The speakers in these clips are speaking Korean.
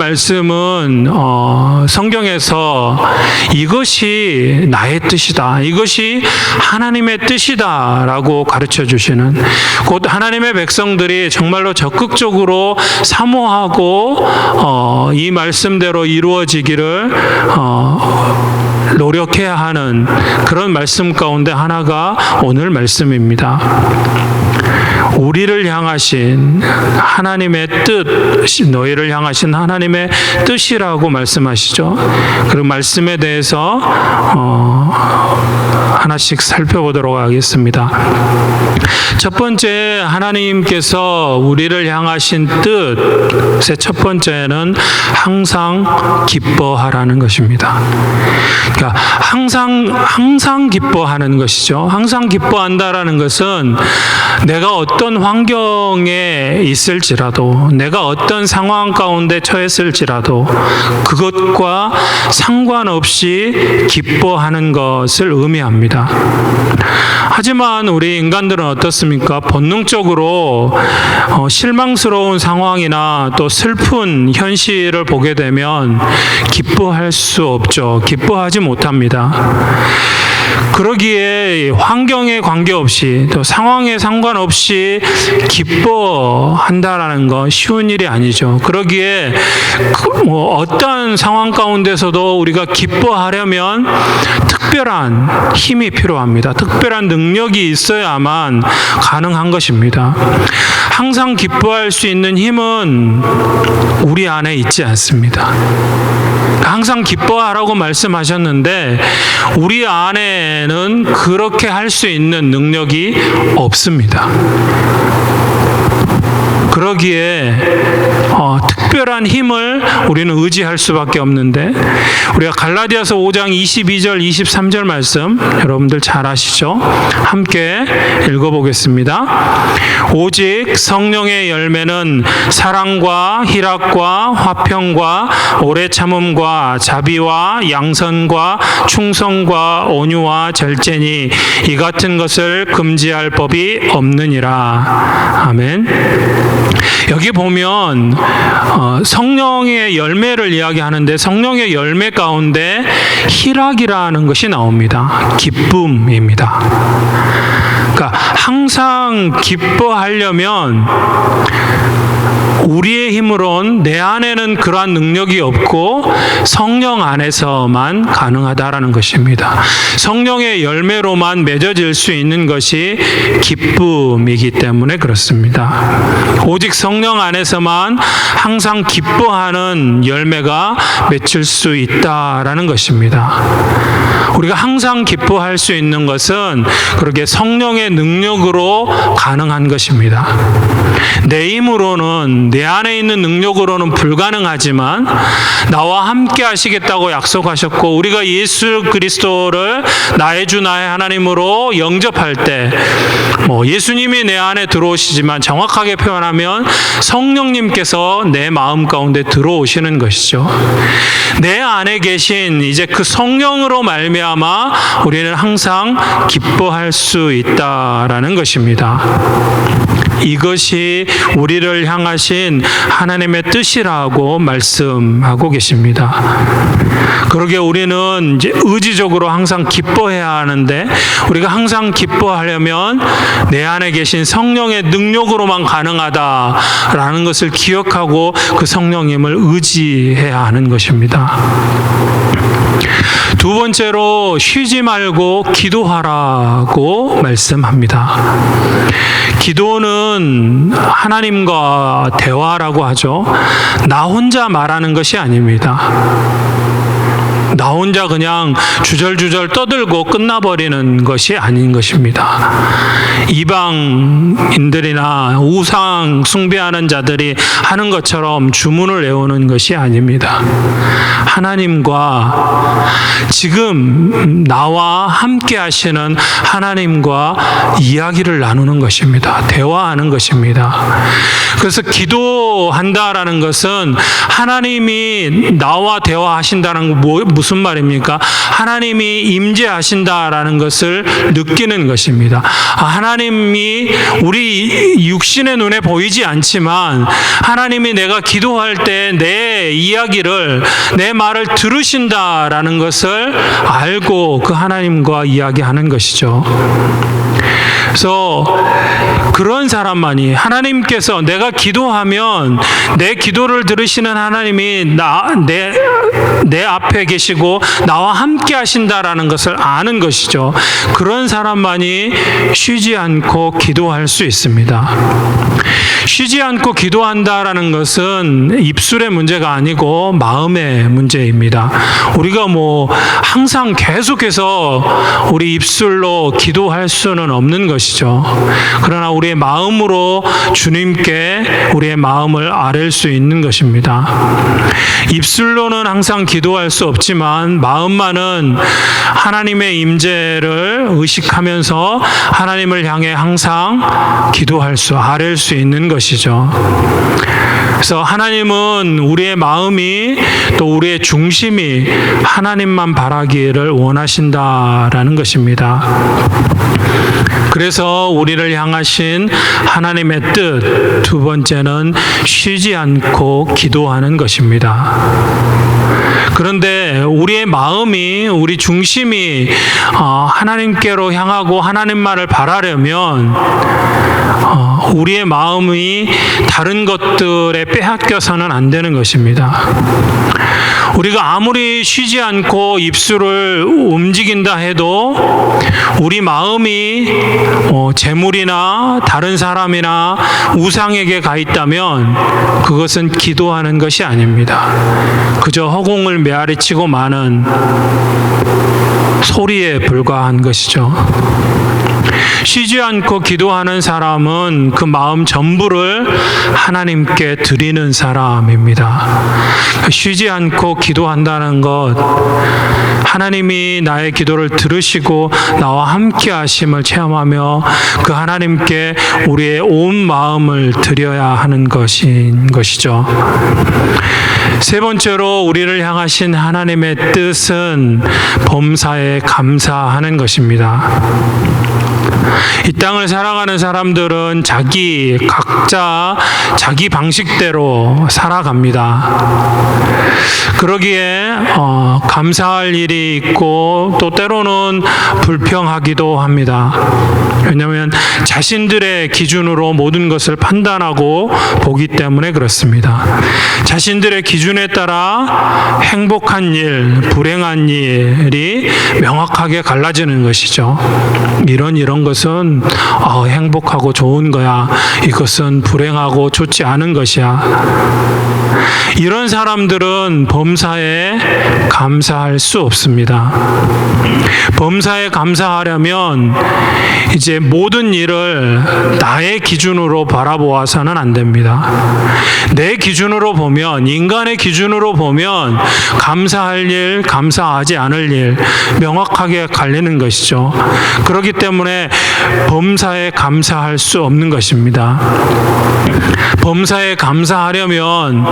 말씀은 성경에서 이것이 나의 뜻이다, 이것이 하나님의 뜻이다 라고 가르쳐 주시는, 곧 하나님의 백성들이 정말로 적극적으로 사모하고 이 말씀대로 이루어지기를 노력해야 하는 그런 말씀 가운데 하나가 오늘 말씀입니다. 우리를 향하신 하나님의 뜻, 너희를 향하신 하나님의 뜻이라고 말씀하시죠. 그 말씀에 대해서 하나씩 살펴보도록 하겠습니다. 첫 번째, 하나님께서 우리를 향하신 뜻의 첫 번째는 항상 기뻐하라는 것입니다. 그러니까 항상 기뻐하는 것이죠. 항상 기뻐한다라는 것은 내가 어떤 환경에 있을지라도, 내가 어떤 상황 가운데 처했을지라도 그것과 상관없이 기뻐하는 것을 의미합니다. 하지만 우리 인간들은 어떻습니까? 본능적으로 실망스러운 상황이나 또 슬픈 현실을 보게 되면 기뻐할 수 없죠. 기뻐하지 못합니다. 그러기에 환경에 관계없이 또 상황에 상관없이 기뻐한다라는 건 쉬운 일이 아니죠. 그러기에 어떤 상황 가운데서도 우리가 기뻐하려면 특별한 힘이 필요합니다. 특별한 능력이 있어야만 가능한 것입니다. 항상 기뻐할 수 있는 힘은 우리 안에 있지 않습니다. 항상 기뻐하라고 말씀하셨는데 우리 안에는 그렇게 할 수 있는 능력이 없습니다. 그러기에 특별한 힘을 우리는 의지할 수밖에 없는데, 우리가 갈라디아서 5장 22절 23절 말씀 여러분들 잘 아시죠? 함께 읽어보겠습니다. 오직 성령의 열매는 사랑과 희락과 화평과 오래 참음과 자비와 양선과 충성과 온유와 절제니 이 같은 것을 금지할 법이 없느니라. 아멘. 여기 보면 성령의 열매를 이야기하는데 성령의 열매 가운데 희락이라는 것이 나옵니다. 기쁨입니다. 그러니까 항상 기뻐하려면 우리의 힘으론 내 안에는 그러한 능력이 없고 성령 안에서만 가능하다라는 것입니다. 성령의 열매로만 맺어질 수 있는 것이 기쁨이기 때문에 그렇습니다. 오직 성령 안에서만 항상 기뻐하는 열매가 맺힐 수 있다라는 것입니다. 우리가 항상 기뻐할 수 있는 것은 그렇게 성령의 능력으로 가능한 것입니다. 내 힘으로는, 내 안에 있는 능력으로는 불가능하지만 나와 함께 하시겠다고 약속하셨고, 우리가 예수 그리스도를 나의 주 나의 하나님으로 영접할 때 예수님이 내 안에 들어오시지만 정확하게 표현하면 성령님께서 내 마음 가운데 들어오시는 것이죠. 내 안에 계신 이제 그 성령으로 말미암아 우리는 항상 기뻐할 수 있다라는 것입니다. 이것이 우리를 향하신 하나님의 뜻이라고 말씀하고 계십니다. 그러게 우리는 이제 의지적으로 항상 기뻐해야 하는데, 우리가 항상 기뻐하려면 내 안에 계신 성령의 능력으로만 가능하다라는 것을 기억하고 그 성령님을 의지해야 하는 것입니다. 두 번째로, 쉬지 말고 기도하라고 말씀합니다. 기도는 하나님과 대화라고 하죠. 나 혼자 말하는 것이 아닙니다. 나 혼자 그냥 주절주절 떠들고 끝나버리는 것이 아닌 것입니다. 이방인들이나 우상 숭배하는 자들이 하는 것처럼 주문을 외우는 것이 아닙니다. 하나님과 지금 나와 함께 하시는 하나님과 이야기를 나누는 것입니다. 대화하는 것입니다. 그래서 기도한다라는 것은 하나님이 나와 대화하신다는 건 무슨 무슨 말입니까? 하나님이 임재하신다라는 것을 느끼는 것입니다. 하나님이 우리 육신의 눈에 보이지 않지만 하나님이 내가 기도할 때 내 이야기를, 내 말을 들으신다라는 것을 알고 그 하나님과 이야기하는 것이죠. 그래서 그런 사람만이, 하나님께서 내가 기도하면 내 기도를 들으시는 하나님이 내 앞에 계시고 나와 함께 하신다라는 것을 아는 것이죠. 그런 사람만이 쉬지 않고 기도할 수 있습니다. 쉬지 않고 기도한다라는 것은 입술의 문제가 아니고 마음의 문제입니다. 우리가 항상 계속해서 우리 입술로 기도할 수는 없는 것이죠. 그러나 우리의 마음으로 주님께 우리의 마음을 아뢰 수 있는 것입니다. 입술로는 항상 기도할 수 없지만 마음만은 하나님의 임재를 의식하면서 하나님을 향해 항상 아뢰 수 있는 것이죠. 그래서 하나님은 우리의 마음이 또 우리의 중심이 하나님만 바라기를 원하신다라는 것입니다. 그래서 우리를 향하신 하나님의 뜻, 두 번째는 쉬지 않고 기도하는 것입니다. 그런데 우리의 마음이, 우리 중심이 하나님께로 향하고 하나님만을 바라려면 우리의 마음이 다른 것들에 빼앗겨서는 안 되는 것입니다. 우리가 아무리 쉬지 않고 입술을 움직인다 해도 우리 마음이 재물이나 다른 사람이나 우상에게 가 있다면 그것은 기도하는 것이 아닙니다. 그저 허공을 메아리치고 마는 소리에 불과한 것이죠. 쉬지 않고 기도하는 사람은 그 마음 전부를 하나님께 드리는 사람입니다. 쉬지 않고 기도한다는 것, 하나님이 나의 기도를 들으시고 나와 함께 하심을 체험하며 그 하나님께 우리의 온 마음을 드려야 하는 것이죠. 세 번째로 우리를 향하신 하나님의 뜻은 범사에 감사하는 것입니다. 이 땅을 살아가는 사람들은 각자 자기 방식대로 살아갑니다. 그러기에 감사할 일이 있고 또 때로는 불평하기도 합니다. 왜냐하면 자신들의 기준으로 모든 것을 판단하고 보기 때문에 그렇습니다. 자신들의 기준에 따라 행복한 일, 불행한 일이 명확하게 갈라지는 것이죠. 이런 것은 행복하고 좋은 거야. 이것은 불행하고 좋지 않은 것이야. 이런 사람들은 범사에 감사할 수 없습니다. 범사에 감사하려면 이제 모든 일을 나의 기준으로 바라보아서는 안 됩니다. 내 기준으로 보면, 인간의 기준으로 보면 감사할 일, 감사하지 않을 일 명확하게 갈리는 것이죠. 그렇기 때문에 범사에 감사할 수 없는 것입니다. 범사에 감사하려면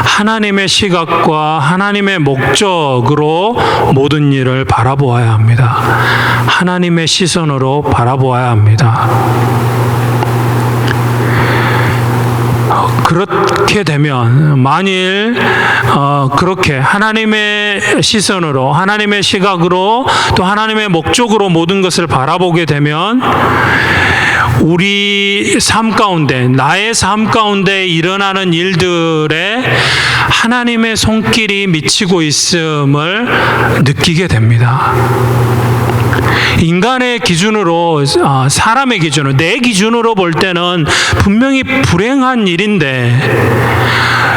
하나님의 시각과 하나님의 목적으로 모든 일을 바라보아야 합니다. 하나님의 시선으로 바라보아야 합니다. 그렇게 되면, 만일 그렇게 하나님의 시선으로, 하나님의 시각으로 또 하나님의 목적으로 모든 것을 바라보게 되면 우리 삶 가운데, 나의 삶 가운데 일어나는 일들에 하나님의 손길이 미치고 있음을 느끼게 됩니다. 인간의 기준으로, 사람의 기준으로, 내 기준으로 볼 때는 분명히 불행한 일인데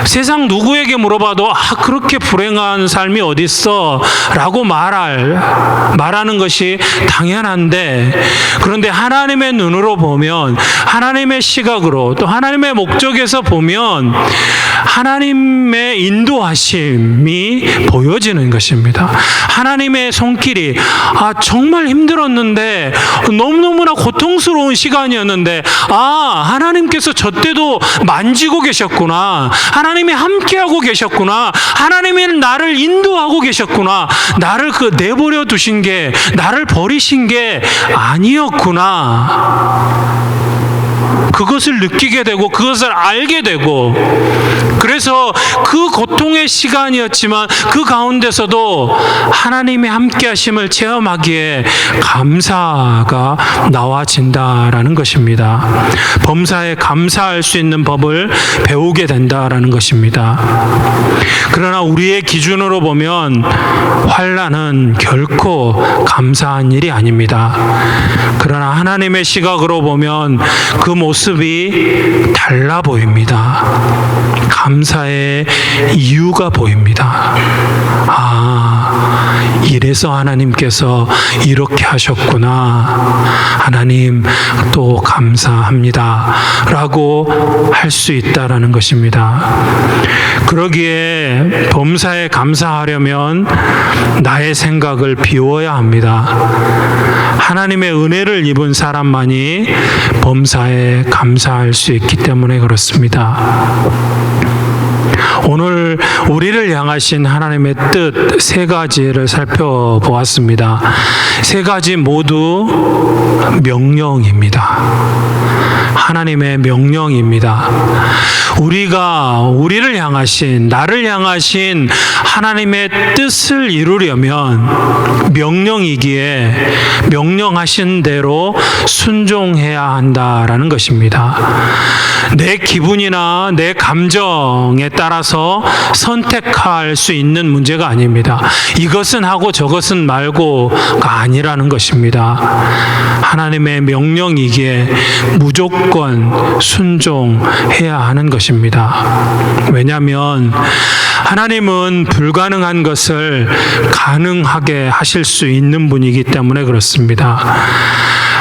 세상 누구에게 물어봐도 그렇게 불행한 삶이 어딨어? 라고 말하는 것이 당연한데, 그런데 하나님의 눈으로 보면, 하나님의 시각으로 또 하나님의 목적에서 보면 하나님의 인도하심이 보여지는 것입니다. 하나님의 손길이 정말 힘들었는데, 너무너무나 고통스러운 시간이었는데 하나님께서 저 때도 만지고 계셨구나. 하나님이 함께하고 계셨구나. 하나님이 나를 인도하고 계셨구나. 나를 내버려 두신 게, 나를 버리신 게 아니었구나. 그것을 느끼게 되고 그것을 알게 되고, 그래서 그 고통의 시간이었지만 그 가운데서도 하나님의 함께 하심을 체험하기에 감사가 나와진다라는 것입니다. 범사에 감사할 수 있는 법을 배우게 된다라는 것입니다. 그러나 우리의 기준으로 보면 환난은 결코 감사한 일이 아닙니다. 그러나 하나님의 시각으로 보면 그 모습이 달라 보입니다. 감사의 이유가 보입니다. 이래서 하나님께서 이렇게 하셨구나. 하나님 또 감사합니다. 라고 할 수 있다라는 것입니다. 그러기에 범사에 감사하려면 나의 생각을 비워야 합니다. 하나님의 은혜를 입은 사람만이 범사에 감사할 수 있기 때문에 그렇습니다. 오늘 우리를 향하신 하나님의 뜻 세 가지를 살펴보았습니다. 세 가지 모두 명령입니다. 하나님의 명령입니다. 우리를 향하신, 나를 향하신 하나님의 뜻을 이루려면 명령이기에 명령하신 대로 순종해야 한다라는 것입니다. 내 기분이나 내 감정에 따라서 선택할 수 있는 문제가 아닙니다. 이것은 하고 저것은 말고가 아니라는 것입니다. 하나님의 명령이기에 무조건 순종해야 하는 것입니다. 왜냐하면 하나님은 불가능한 것을 가능하게 하실 수 있는 분이기 때문에 그렇습니다.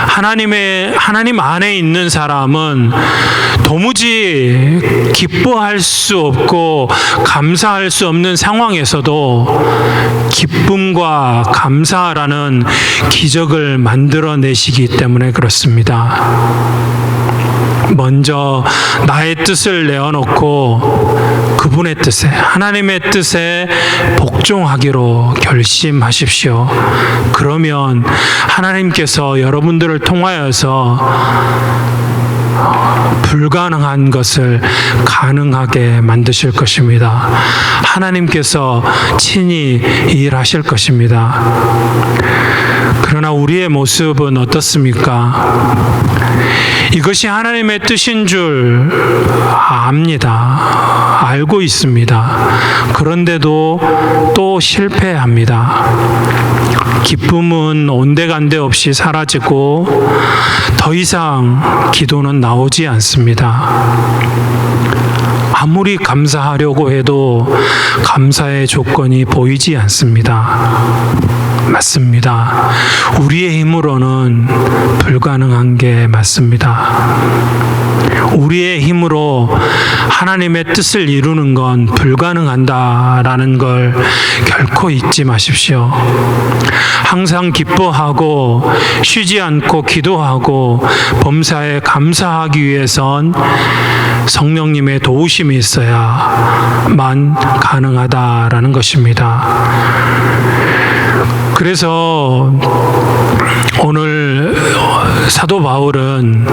하나님 안에 있는 사람은 도무지 기뻐할 수 없고 감사할 수 없는 상황에서도 기쁨과 감사라는 기적을 만들어내시기 때문에 그렇습니다. 먼저 나의 뜻을 내어놓고 그분의 뜻에, 하나님의 뜻에 복종하기로 결심하십시오. 그러면 하나님께서 여러분들을 통하여서 불가능한 것을 가능하게 만드실 것입니다. 하나님께서 친히 일하실 것입니다. 그러나 우리의 모습은 어떻습니까? 이것이 하나님의 뜻인 줄 압니다. 알고 있습니다. 그런데도 또 실패합니다. 기쁨은 온데간데 없이 사라지고 더 이상 기도는 나오지 않습니다. 아무리 감사하려고 해도 감사의 조건이 보이지 않습니다. 맞습니다. 우리의 힘으로는 불가능한 게 맞습니다. 우리의 힘으로 하나님의 뜻을 이루는 건 불가능하다라는 걸 결코 잊지 마십시오. 항상 기뻐하고 쉬지 않고 기도하고 범사에 감사하기 위해선 성령님의 도우심이 있어야만 가능하다라는 것입니다. 그래서 오늘 사도 바울은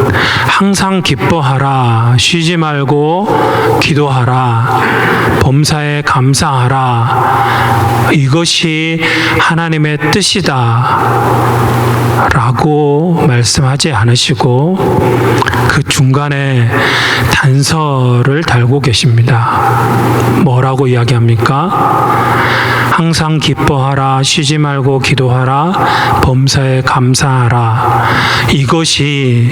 항상 기뻐하라, 쉬지 말고 기도하라, 범사에 감사하라, 이것이 하나님의 뜻이다 라고 말씀하지 않으시고 그 중간에 단서를 달고 계십니다. 뭐라고 이야기합니까? 항상 기뻐하라, 쉬지 말고 기도하라, 범사에 감사하라. 이것이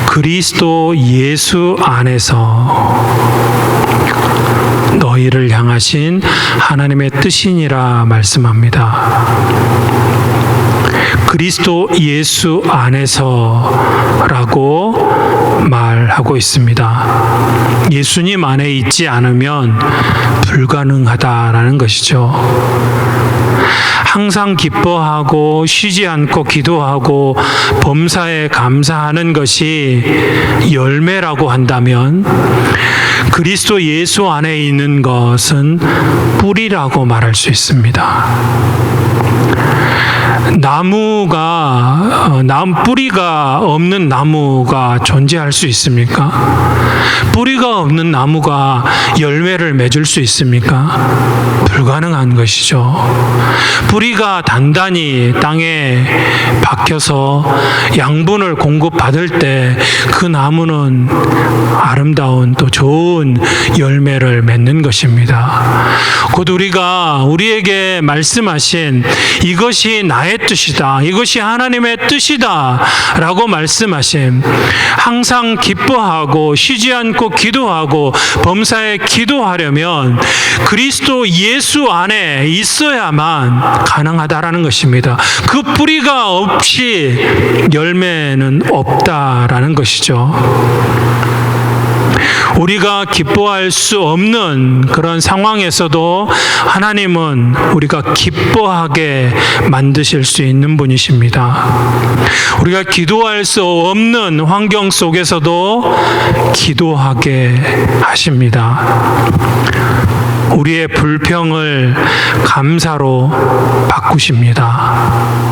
그리스도 예수 안에서 너희를 향하신 하나님의 뜻이니라 말씀합니다. 그리스도 예수 안에서라고 말하고 있습니다. 예수님 안에 있지 않으면 불가능하다라는 것이죠. 항상 기뻐하고 쉬지 않고 기도하고 범사에 감사하는 것이 열매라고 한다면 그리스도 예수 안에 있는 것은 뿌리라고 말할 수 있습니다. 뿌리가 없는 나무가 존재할 수 있습니까? 뿌리가 없는 나무가 열매를 맺을 수 있습니까? 불가능한 것이죠. 뿌리가 단단히 땅에 박혀서 양분을 공급받을 때 그 나무는 아름다운 또 좋은 열매를 맺는 것입니다. 곧 우리에게 말씀하신 이것이 나의 뜻이다, 이것이 하나님의 뜻이다 라고 말씀하신 항상 기뻐하고 쉬지 않고 기도하고 범사에 기도하려면 그리스도 예수 안에 있어야만 가능하다라는 것입니다. 그 뿌리가 없이 열매는 없다라는 것이죠. 우리가 기뻐할 수 없는 그런 상황에서도 하나님은 우리가 기뻐하게 만드실 수 있는 분이십니다. 우리가 기도할 수 없는 환경 속에서도 기도하게 하십니다. 우리의 불평을 감사로 바꾸십니다.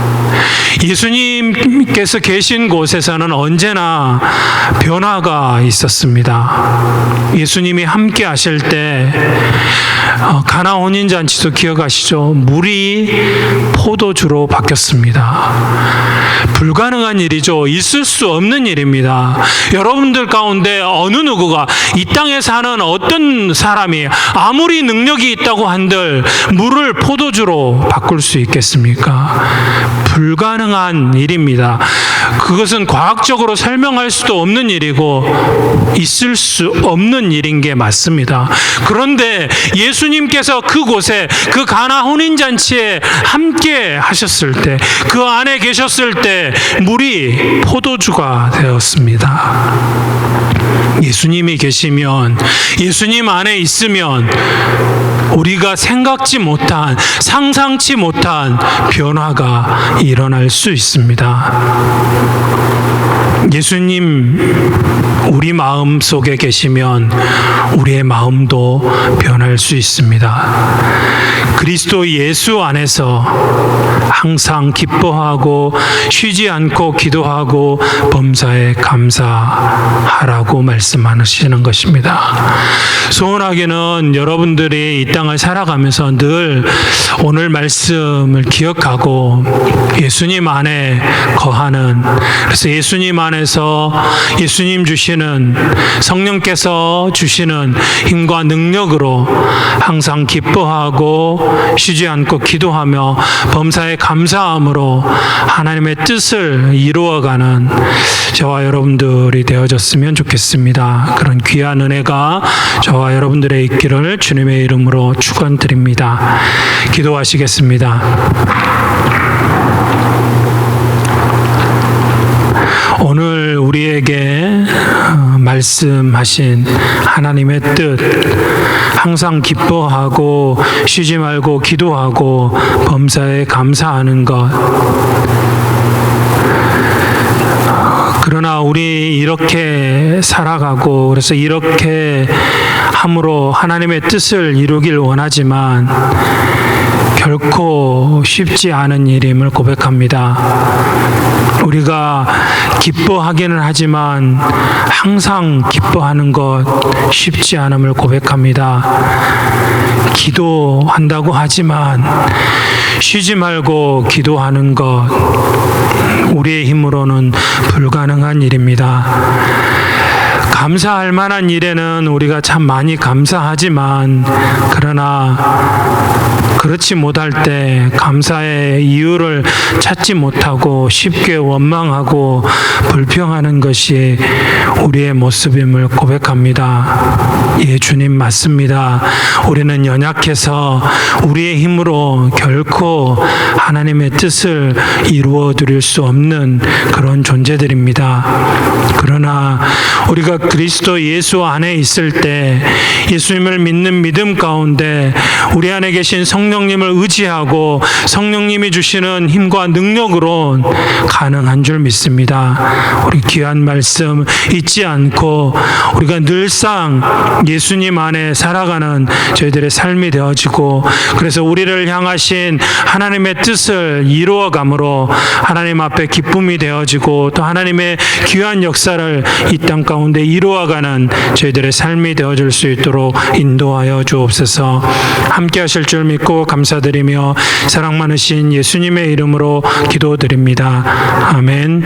예수님께서 계신 곳에서는 언제나 변화가 있었습니다. 예수님이 함께 하실 때 가나 혼인잔치도 기억하시죠? 물이 포도주로 바뀌었습니다. 불가능한 일이죠. 있을 수 없는 일입니다. 여러분들 가운데 어느 누구가 이 땅에 사는 어떤 사람이 아무리 능력이 있다고 한들 물을 포도주로 바꿀 수 있겠습니까? 불가능한 일입니다. 그것은 과학적으로 설명할 수도 없는 일이고 있을 수 없는 일인 게 맞습니다. 그런데 예수님께서 그곳에 그 가나 혼인잔치에 함께 하셨을 때, 그 안에 계셨을 때 물이 포도주가 되었습니다. 예수님이 계시면, 예수님 안에 있으면 우리가 생각지 못한, 상상치 못한 변화가 일어날 수 있습니다. 예수님 우리 마음 속에 계시면 우리의 마음도 변할 수 있습니다. 그리스도 예수 안에서 항상 기뻐하고 쉬지 않고 기도하고 범사에 감사하라고 말씀하시는 것입니다. 소원하기는 여러분들이 이 땅을 살아가면서 늘 오늘 말씀을 기억하고 예수님 안에 거하는, 그래서 예수님 안에서 예수님 주시는, 성령께서 주시는 힘과 능력으로 항상 기뻐하고 쉬지 않고 기도하며 범사에 감사함으로 하나님의 뜻을 이루어가는 저와 여러분들이 되어졌으면 좋겠습니다. 그런 귀한 은혜가 저와 여러분들의 있기를 주님의 이름으로 축원드립니다. 기도하시겠습니다. 오늘 우리에게 말씀하신 하나님의 뜻, 항상 기뻐하고 쉬지 말고 기도하고 범사에 감사하는 것, 그러나 우리 이렇게 살아가고 그래서 이렇게 함으로 하나님의 뜻을 이루길 원하지만 결코 쉽지 않은 일임을 고백합니다. 우리가 기뻐하기는 하지만 항상 기뻐하는 것 쉽지 않음을 고백합니다. 기도한다고 하지만 쉬지 말고 기도하는 것 우리의 힘으로는 불가능한 일입니다. 감사할 만한 일에는 우리가 참 많이 감사하지만 그렇지 그렇지 못할 때 감사의 이유를 찾지 못하고 쉽게 원망하고 불평하는 것이 우리의 모습임을 고백합니다. 예, 주님 맞습니다. 우리는 연약해서 우리의 힘으로 결코 하나님의 뜻을 이루어 드릴 수 없는 그런 존재들입니다. 그러나 우리가 그리스도 예수 안에 있을 때 예수님을 믿는 믿음 가운데 우리 안에 계신 성령님을 의지하고 성령님이 주시는 힘과 능력으로 가능한 줄 믿습니다. 우리 귀한 말씀 잊지 않고 우리가 늘상 예수님 안에 살아가는 저희들의 삶이 되어지고, 그래서 우리를 향하신 하나님의 뜻을 이루어감으로 하나님 앞에 기쁨이 되어지고 또 하나님의 귀한 역사를 이 땅 가운데 이루어가는 저희들의 삶이 되어질 수 있도록 인도하여 주옵소서. 함께 하실 줄 믿고 감사드리며 사랑 많으신 예수님의 이름으로 기도드립니다. 아멘.